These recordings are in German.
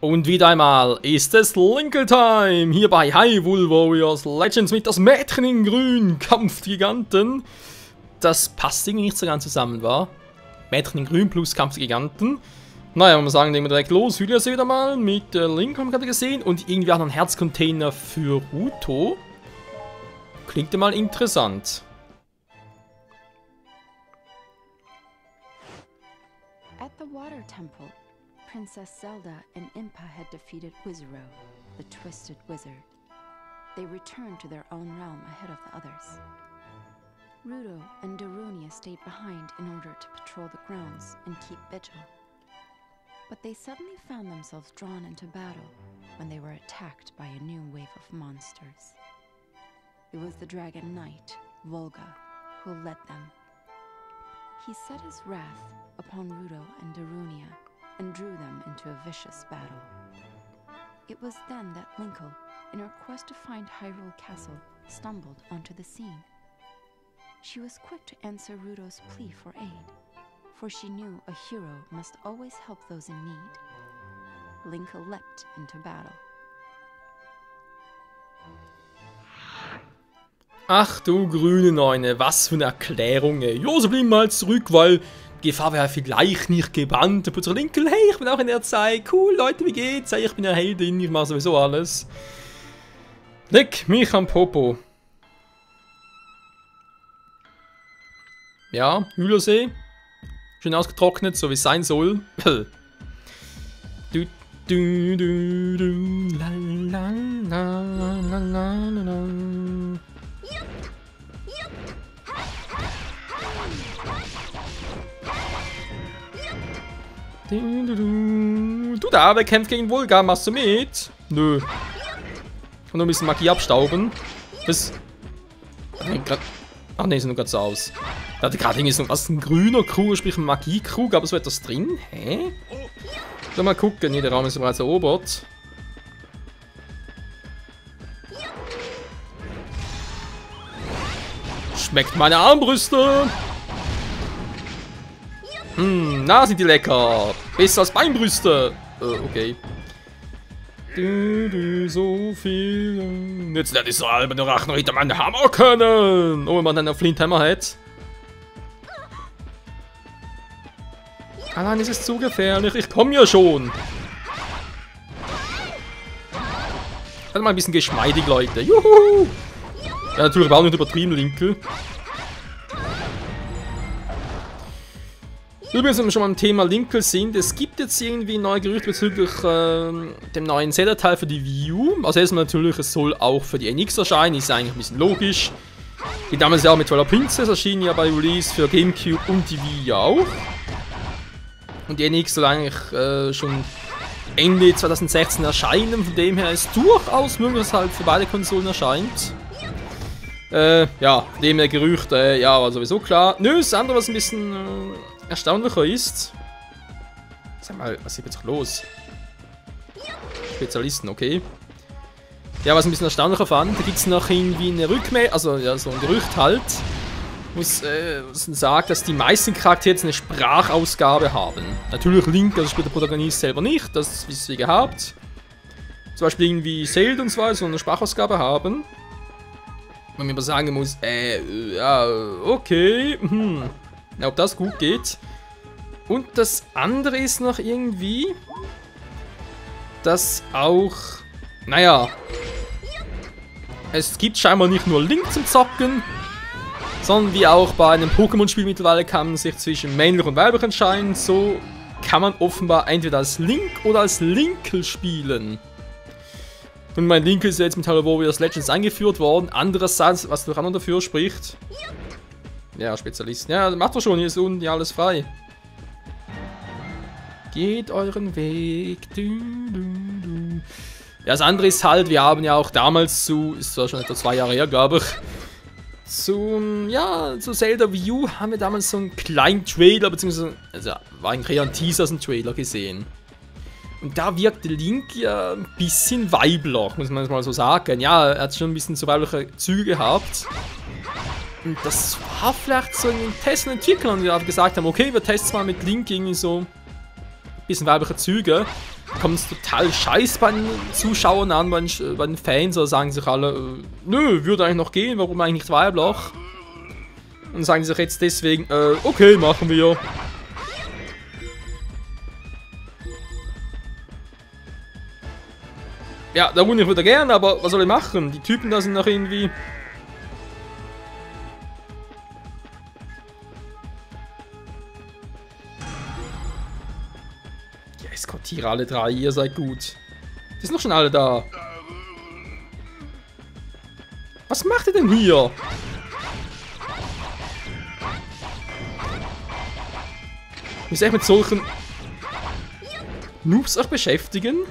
Und wieder einmal ist es Linkle Time hier bei Hyrule Warriors Legends mit das Mädchen in Grün, Kampfgiganten. Das passt irgendwie nicht so ganz zusammen, war? Mädchen in Grün plus Kampfgiganten. Naja, man sagen, legen wir direkt los. Hylia wieder mal mit Link, haben wir gerade gesehen. Und irgendwie auch noch ein Herzcontainer für Ruto. Klingt ja mal interessant. At the Water Temple, Princess Zelda and Impa had defeated Wizaro, the Twisted Wizard. They returned to their own realm ahead of the others. Ruto and Darunia stayed behind in order to patrol the grounds and keep vigil. But they suddenly found themselves drawn into battle when they were attacked by a new wave of monsters. It was the Dragon Knight, Volga, who led them. He set his wrath upon Ruto and Darunia and drew them into a vicious battle. It was then that Linkle, in her quest to find Hyrule Castle, stumbled onto the scene. She was quick to answer Ruto's plea for aid, for she knew a hero must always help those in need. Linkle leapt into battle. Ach du grüne Neune, was für eine Erklärung, ey. Jo, so blieben mal zurück, weil die Gefahr wäre vielleicht nicht gebannt. Und plötzlich Linkle, hey, ich bin auch in der Zeit. Cool, Leute, wie geht's? Hey, ich bin eine Heldin, ich mache sowieso alles. Leck mich am Popo. Ja, Hühlersee. Schön ausgetrocknet, so wie es sein soll. Du, du, du, du, la, la, la, la, la, la. Du da, wer kämpft gegen Volga? Machst du mit? Nö. Ich kann nur ein bisschen Magie abstauben. Was? Ach ne, sieht nur gerade so aus. Da hatte gerade irgendwie so was, ein grüner Krug, sprich ein Magiekrug, aber so etwas drin? Hä? Mal gucken, nee, der Raum ist bereits erobert. Schmeckt meine Armbrüste! Na, sind die lecker! Besser als Beinbrüste! Okay. So viel. Jetzt lernt ich so alberne Rachenritter meinen Hammer können! Oh, wenn man dann einen Flinthammer hat. Allein ist es zu gefährlich, ich komme ja schon! Also mal ein bisschen geschmeidig, Leute. Juhu! Ja, natürlich auch nicht übertrieben, Linkle. Übrigens, wenn wir schon beim Thema Linkle sind, es gibt jetzt irgendwie neue Gerüchte bezüglich dem neuen Zelda-Teil für die Wii U. Also erstmal natürlich, es soll auch für die NX erscheinen, ist eigentlich ein bisschen logisch. Wie damals ja auch mit Twilight Princess erschien ja bei Release für Gamecube und die Wii auch. Und die NX soll eigentlich schon Ende 2016 erscheinen, von dem her ist durchaus möglich, dass es halt für beide Konsolen erscheint. Ja, dem der Gerücht, ja, war sowieso klar. Nö, das andere, was ein bisschen erstaunlicher ist. Sag mal, was ist jetzt los? Spezialisten, okay. Ja, was ein bisschen erstaunlicher fand, da gibt es noch irgendwie eine Rückmeldung, also ja, so ein Gerücht halt, was sagt, dass die meisten Charaktere jetzt eine Sprachausgabe haben. Natürlich Link, also spielt der Protagonist selber nicht, das wisst ihr gehabt. Zum Beispiel irgendwie Zelda und so weiter, so eine Sprachausgabe haben. Man mir aber sagen muss, ja, okay, ja, ob das gut geht. Und das andere ist noch irgendwie, dass auch, naja, es gibt scheinbar nicht nur Link zum Zocken, sondern wie auch bei einem Pokémon-Spiel mittlerweile kann man sich zwischen männlich und weiblich entscheiden, so kann man offenbar entweder als Link oder als Linkle spielen. Und mein Linkle ist jetzt mit Hyrule Warriors Legends eingeführt worden. Andererseits, was durch anderen dafür spricht. Ja, Spezialisten. Ja, macht doch schon, hier ist unten ja alles frei. Geht euren Weg. Du, du, du. Ja, das andere ist halt, wir haben ja auch damals ist zwar schon etwa 2 Jahre her, glaube ich, zu Zelda Wii U haben wir damals so einen kleinen Trailer, beziehungsweise, also war eigentlich eher ein Teaser als ein Trailer gesehen. Und da wirkte Link ja ein bisschen weibler, muss man mal so sagen. Ja, er hat schon ein bisschen so weibliche Züge gehabt. Und das war vielleicht so ein Test und Entwickler, und wir gesagt haben, okay, wir testen mal mit Link irgendwie so ein bisschen weibliche Züge. kommt es total scheiß bei den Zuschauern an, bei den Fans, oder sagen sich alle, nö, würde eigentlich noch gehen, warum eigentlich nicht Zweierblock? Und sagen sich jetzt deswegen, okay, machen wir. Ja, da würde ich wieder gern, aber was soll ich machen? Die Typen da sind noch irgendwie... Ja, eskortiere alle drei, ihr seid gut. Die sind doch schon alle da. Was macht ihr denn hier? Müsst ihr echt mit solchen Noobs euch beschäftigen?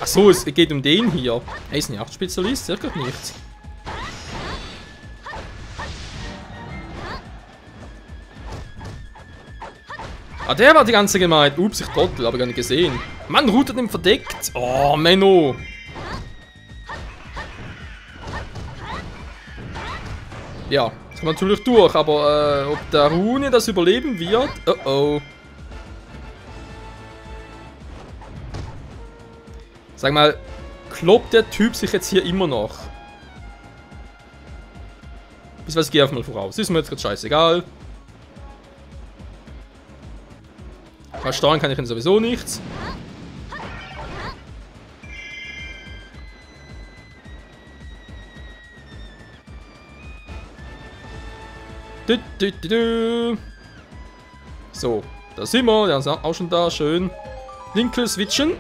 Achso, es geht um den hier. Er ist ein Jagdspezialist, der geht nicht. Ah, der war die ganze gemeint. Ups, ich trottel, aber gar nicht gesehen. Mann, Ruth hat ihn verdeckt. Oh, Menno. Ja, das kommt natürlich durch, aber ob der Rune das überleben wird? Oh oh. Sag mal, kloppt der Typ sich jetzt hier immer noch? Bis was, ich gehe einfach mal voraus. Ist mir jetzt gerade scheißegal. Steuern kann ich ihn sowieso nichts. So, da sind wir. Der ist auch schon da. Schön. Winkel switchen.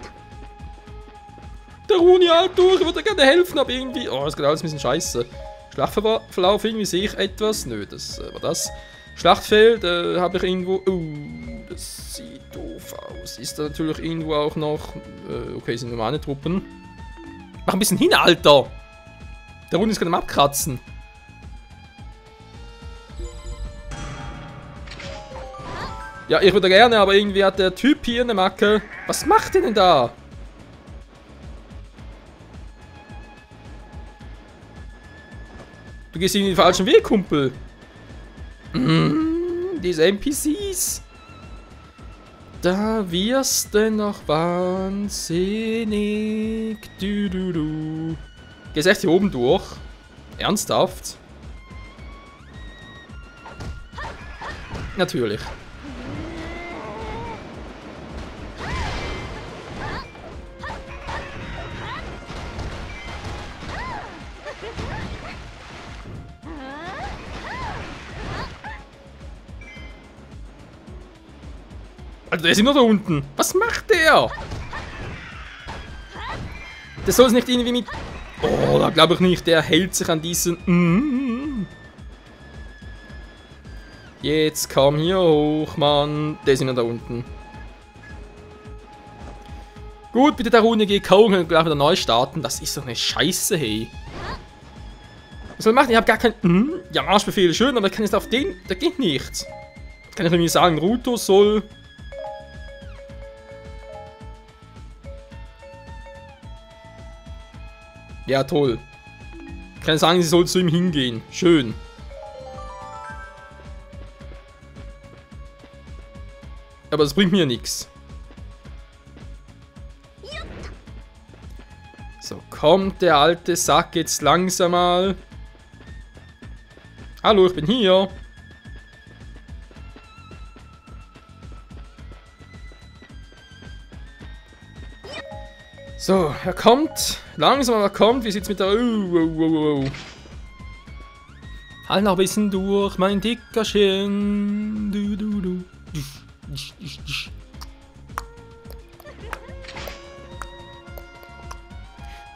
Der Runi halt durch. Ich würde gerne helfen, aber irgendwie... Oh, das geht alles ein bisschen scheiße. Schlachtverlauf, irgendwie sehe ich etwas. Nö, das war das. Schlachtfeld habe ich irgendwo... das sieht doof aus. Ist da natürlich irgendwo auch noch... okay, sind normale Truppen. Mach ein bisschen hin, Alter! Der Runi ist gerade am Abkratzen. Ja, ich würde gerne, aber irgendwie hat der Typ hier eine Macke. Was macht der denn da? Du gehst in den falschen Weg, Kumpel. Diese NPCs. Da wirst du noch wahnsinnig. Gehst echt hier oben durch? Ernsthaft? Natürlich. Also der ist immer da unten. Was macht der? Der soll es nicht irgendwie mit... Oh, da glaube ich nicht. Der hält sich an diesen... Jetzt komm hier hoch, Mann. Der ist immer da unten. Gut, bitte der Rune GK und gleich wieder neu starten. Das ist doch eine Scheiße, hey. Was soll ich machen? Ich habe gar keinen... Ja, Marschbefehl schön, aber ich kann jetzt auf den... Da geht nichts. Kann ich irgendwie sagen, Ruto soll... Ja, toll. Ich kann sagen, sie soll zu ihm hingehen. Schön. Aber das bringt mir nichts. So, kommt der alte Sack jetzt langsam mal. Hallo, ich bin hier. So, er kommt. Langsam, aber er kommt. Wie sieht's mit der... Halt noch ein bisschen durch, mein Dickerchen. Du.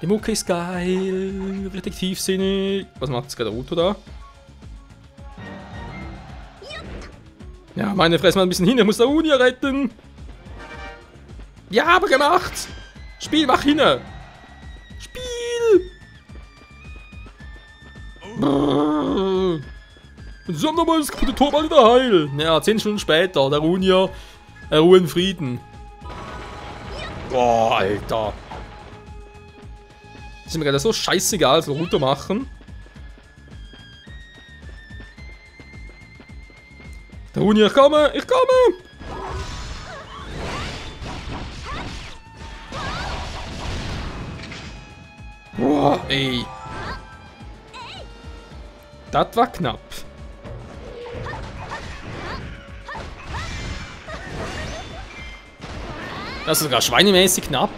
Die Mucke ist geil. Richtig tiefsinnig. Was macht jetzt gerade der Ruto da? Ja, meine Fresse mal ein bisschen hin. Ich muss der Uni retten. Ja, aber gemacht. Spiel, mach hin! Spiel! So, nochmal das kaputte Tor mal wieder heil! Ja, 10 Stunden später, der Runia, Ruhe in Frieden. Boah, Alter. Das ist mir gerade so scheißegal, so runter machen. Der Huni, ich komme! Ich komme! Boah, ey. Das war knapp. Das ist sogar schweinemäßig knapp.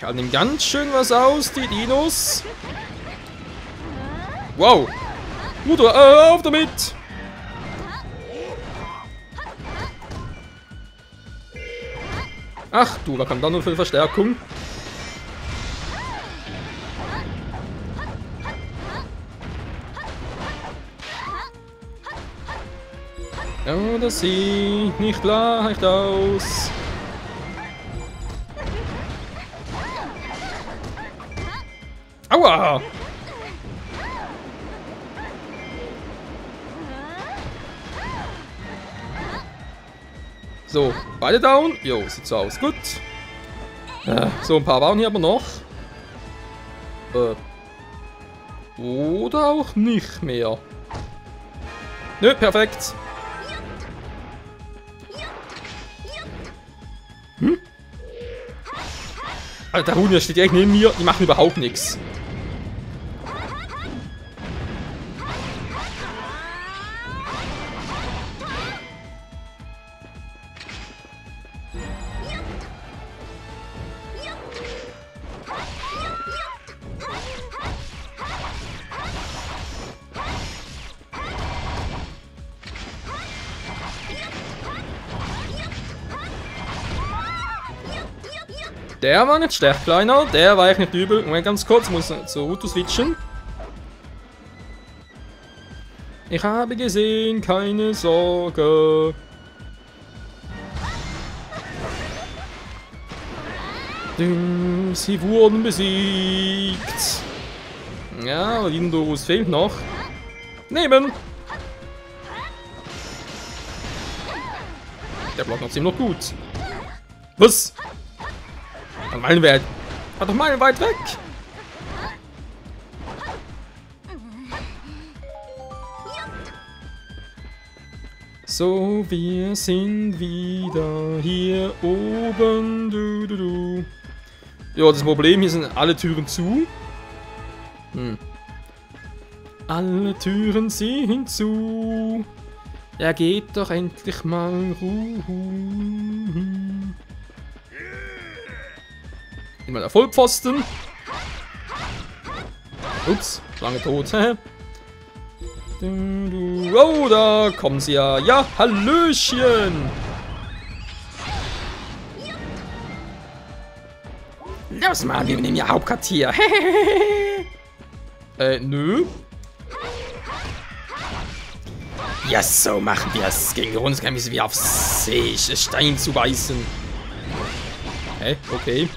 Die halten ganz schön was aus, die Dinos. Wow. Bruder, auf damit! Ach du, da kam da nur für Verstärkung. Oh, das sieht nicht leicht aus. Aua! So, beide down. Jo, sieht so aus. Gut. So, ein paar waren hier aber noch. Oder auch nicht mehr. Nö, perfekt. Alter, der Hund steht direkt neben mir. Die machen überhaupt nichts. Der war nicht schlecht, Kleiner. Der war echt nicht übel. Moment, ganz kurz, muss zu Ruto switchen. Ich habe gesehen, keine Sorge. Sie wurden besiegt. Ja, Lindorus fehlt noch. Nehmen! Der blockt noch ziemlich gut. Was? Meilenweit. War doch meilenweit weg. So, wir sind wieder hier oben. Du. Ja, das Problem, hier sind alle Türen zu. Alle Türen sind zu. Ja, geht doch endlich mal Ruhe. Immer der Vollpfosten. Ups, lange tot. Oh, da kommen sie ja. Ja, Hallöchen. Los mal, wir nehmen ja Hauptquartier. Nö. Ja, so machen wir es. Gegen uns kann ich wie auf Stein zu beißen. Hä? Okay.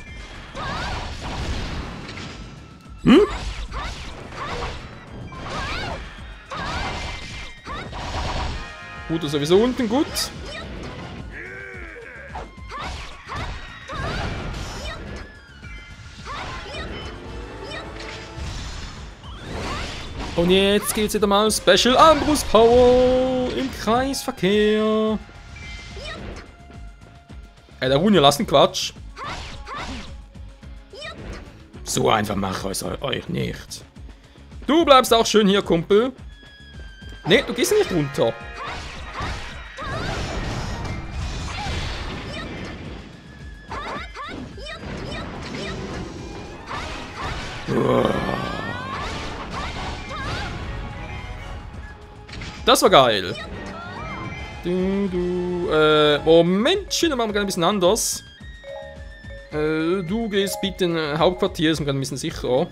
Gut, ist sowieso unten gut. Und jetzt geht's wieder mal Special Armbrust-Power im Kreisverkehr. Ey, der Runja lassen Quatsch. So einfach mache ich euch nicht. Du bleibst auch schön hier, Kumpel. Ne, du gehst nicht runter. Das war geil. Momentchen, dann machen wir gerade ein bisschen anders. Du gehst bitte in Hauptquartier, ist mir gerade ein bisschen sicherer.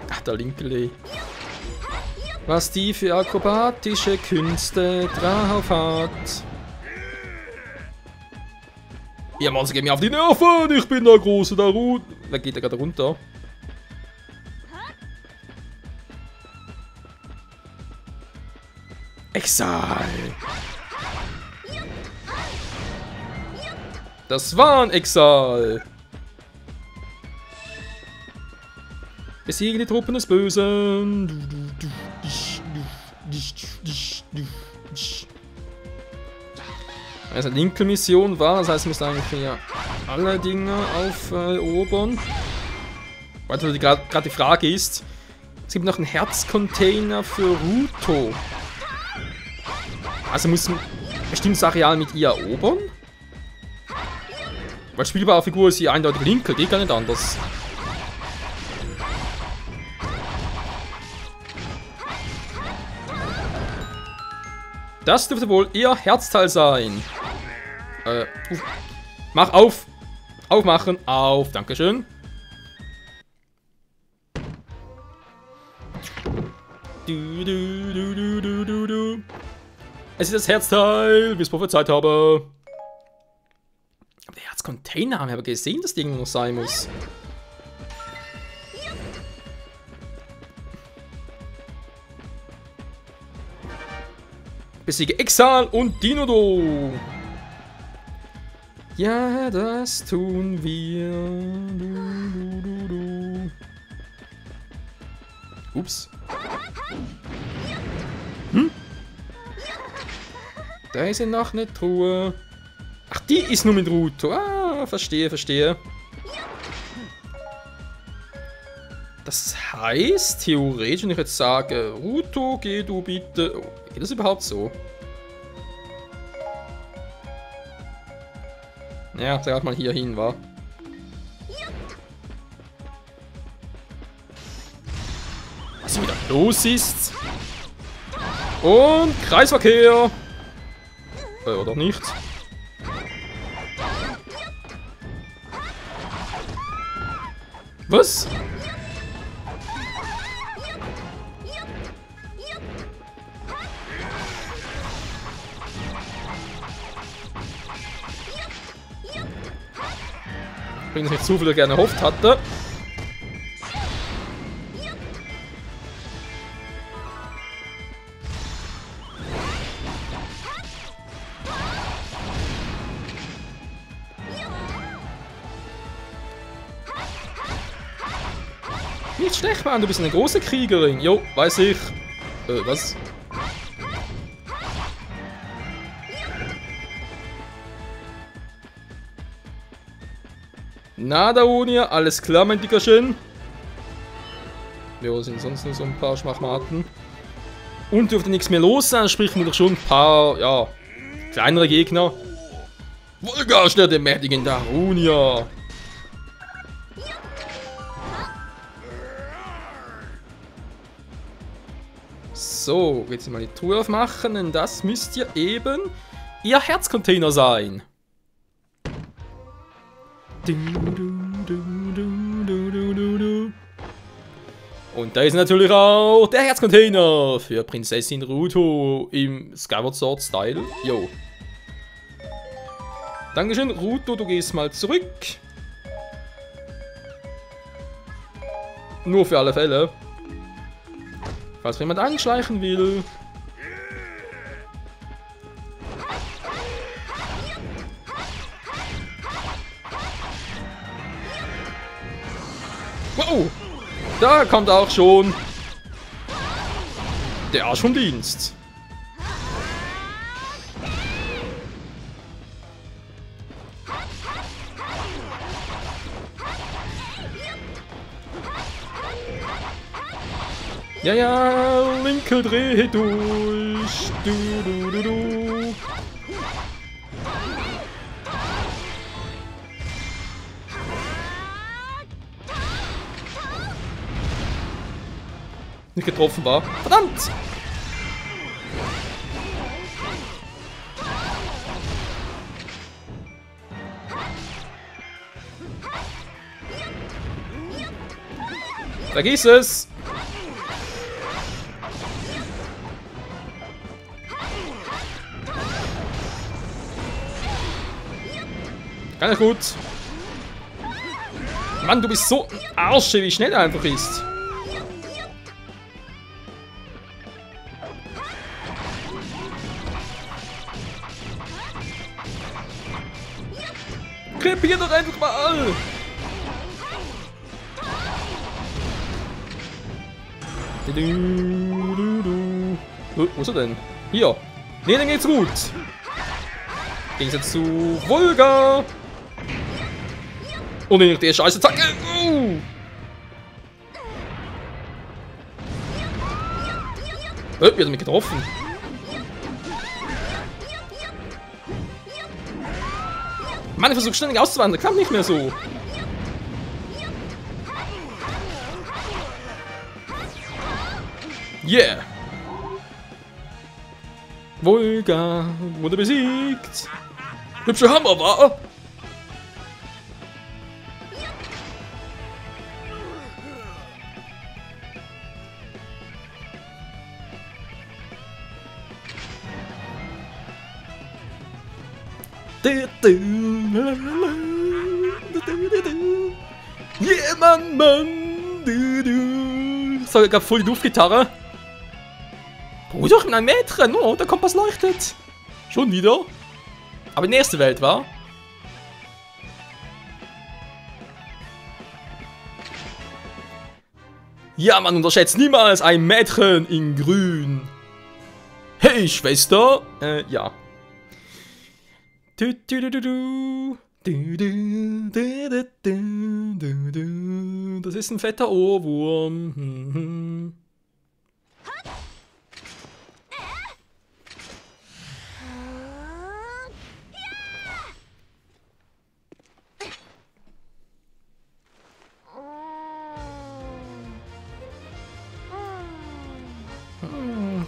Ach, der Linkele. Was die für akrobatische Künste drauf hat. Ihr Monster geht mir auf die Nerven, ich bin der Große, der Ruth. Da geht er gerade runter. Exile. Das war ein Exile. Besiegen die Truppen des Bösen. Also Lincoln-Mission war, das heißt, wir müssen eigentlich hier alle Dinge auferobern. Weil gerade die Frage ist, es gibt noch einen Herzcontainer für Ruto. Also muss man ein bestimmtes Areal mit ihr erobern? Weil spielbare Figur ist hier eindeutig Lincoln, geht gar nicht anders. Das dürfte wohl ihr Herzteil sein. Mach auf! Aufmachen! Auf! Dankeschön. Es ist das Herzteil, wie ich es prophezeit habe. Aber der Herzcontainer haben wir aber gesehen, dass die irgendwo noch sein muss. Besiege Exal und Dinodo. Ja, das tun wir. Ups. Da ist ja noch eine Truhe. Ach, die ist nur mit Ruto. Ah, verstehe, verstehe. Das heißt, theoretisch, wenn ich jetzt sage, Ruto, geh du bitte... Oh, geht das überhaupt so? Ja, sag mal hier hin, wa? Was wieder los ist. Und Kreisverkehr. Oder nicht? Was? Bringt nicht zu viel, er gerne erhofft hatte. Nicht schlecht, Mann, du bist eine große Kriegerin. Jo, weiß ich. Was? Na, da Unia, alles klar, mein Dickerchen. Ja, sind sonst nur so ein paar Schmachmaten. Und dürfte nichts mehr los sein, sprich nur doch schon ein paar, ja, kleinere Gegner. Wolgarschner, der mächtigen Darunia. So, jetzt mal die Truhe aufmachen, denn das müsst ihr eben ihr Herzcontainer sein. Und da ist natürlich auch der Herzcontainer für Prinzessin Ruto im Skyward Sword Style. Jo. Dankeschön, Ruto, du gehst mal zurück. Nur für alle Fälle. Falls jemand einschleichen will. Wow! Da kommt auch schon der Arsch vom Dienst. Ja, ja, linke Dreh durch. Du. Nicht getroffen war. Verdammt! Vergiss es! Gar nicht gut. Mann, du bist so ein Arsche, wie schnell er einfach ist. Krepier doch einfach mal! Wo ist er denn? Hier. Ne, dann geht's gut. Gegensatz zu Volga. Oh ne, der scheiße Attacke. Wie hat er mich getroffen? Mann, ich versuche ständig auszuwandern. Klappt nicht mehr so. Yeah! Volga wurde besiegt. Hübscher Hammer, war. Yeah, Mann, Mann. So, gab voll die Duftgitarre. Bruder, ich bin ein Mädchen. Oh, der Kompass leuchtet. Schon wieder. Aber in der ersten Welt war. Ja, man unterschätzt niemals ein Mädchen in Grün. Hey, Schwester. Ja. Das ist ein fetter Ohrwurm.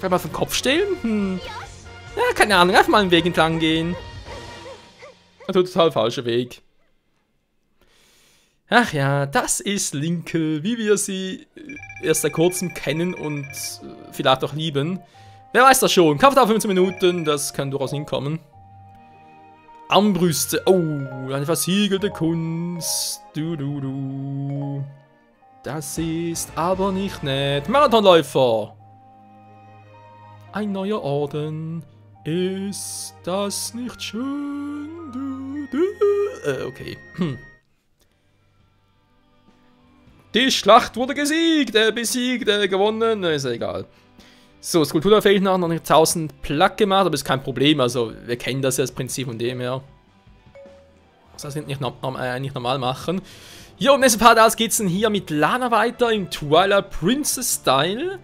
Wenn wir auf den Kopf stellen? Ja, keine Ahnung, einfach mal einen Weg entlang gehen. Ein total falscher Weg. Ach ja, das ist Linke, wie wir sie erst seit kurzem kennen und vielleicht auch lieben. Wer weiß das schon? Kampf auf 15 Minuten, das kann durchaus hinkommen. Armbrüste, oh, eine versiegelte Kunst. Das ist aber nicht nett. Marathonläufer. Ein neuer Orden. Ist das nicht schön? Okay. Die Schlacht wurde besiegt, gewonnen. Ist ja egal. So, Skulptur fehlt noch nicht 1000 Plack gemacht, aber ist kein Problem. Also, wir kennen das ja, das Prinzip von dem her. Das heißt, nicht normal machen. Jo, im nächsten Part geht's dann hier mit Lana weiter im Twilight Princess Style.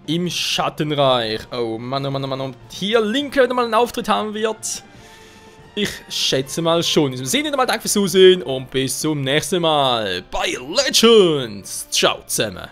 Im Schattenreich. Oh Mann, oh Mann, oh Mann. Und hier Linke wieder mal einen Auftritt haben wird. Ich schätze mal schon. In diesem Sinne, danke fürs Zusehen und bis zum nächsten Mal bei Legends. Ciao zusammen.